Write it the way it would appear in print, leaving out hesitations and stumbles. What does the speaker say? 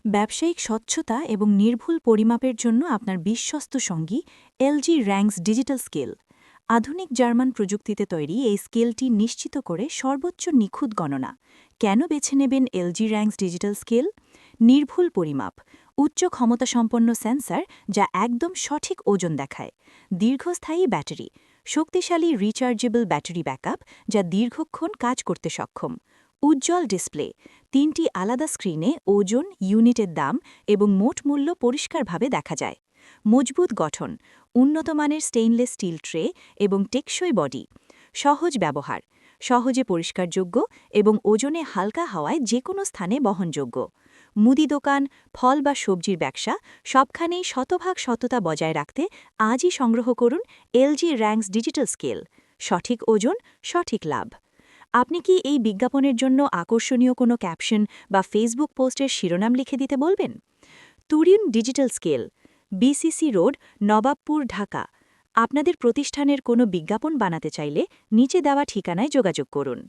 ব্যবসায়িক স্বচ্ছতা এবং নির্ভুল পরিমাপের জন্য আপনার বিশ্বস্ত সঙ্গী এলজি র্যাঙ্কস ডিজিটাল স্কেল। আধুনিক জার্মান প্রযুক্তিতে তৈরি এই স্কেলটি নিশ্চিত করে সর্বোচ্চ নিখুঁত গণনা। কেন বেছে নেবেন এলজি র্যাঙ্কস ডিজিটাল স্কেল? নির্ভুল পরিমাপ, উচ্চ ক্ষমতাসম্পন্ন সেন্সর যা একদম সঠিক ওজন দেখায়, দীর্ঘস্থায়ী ব্যাটারি, শক্তিশালী রিচার্জেবল ব্যাটারি ব্যাকআপ যা দীর্ঘক্ষণ কাজ করতে সক্ষম, উজ্জ্বল ডিসপ্লে, ৩টি আলাদা স্ক্রিনে ওজন, ইউনিটের দাম এবং মোট মূল্য পরিষ্কারভাবে দেখা যায়, মজবুত গঠন, উন্নতমানের স্টেইনলেস স্টিল ট্রে এবং টেকসই বডি, সহজ ব্যবহার, সহজে পরিষ্কারযোগ্য এবং ওজনে হালকা হওয়ায় যে কোনো স্থানে বহনযোগ্য। মুদি দোকান, ফল বা সবজির ব্যবসা সবখানেই শতভাগ সততা বজায় রাখতে আজই সংগ্রহ করুন এলজি র্যাঙ্কস ডিজিটাল স্কেল। সঠিক ওজন, সঠিক লাভ। আপনি কি এই বিজ্ঞাপনের জন্য আকর্ষণীয় কোনো ক্যাপশন বা ফেসবুক পোস্টের শিরোনাম লিখে দিতে বলবেন? Turin digital scale, BCC road, Nawabpur, Dhaka. আপনাদের প্রতিষ্ঠানের কোনো বিজ্ঞাপন বানাতে চাইলে নিচে দেওয়া ঠিকানায় যোগাযোগ করুন।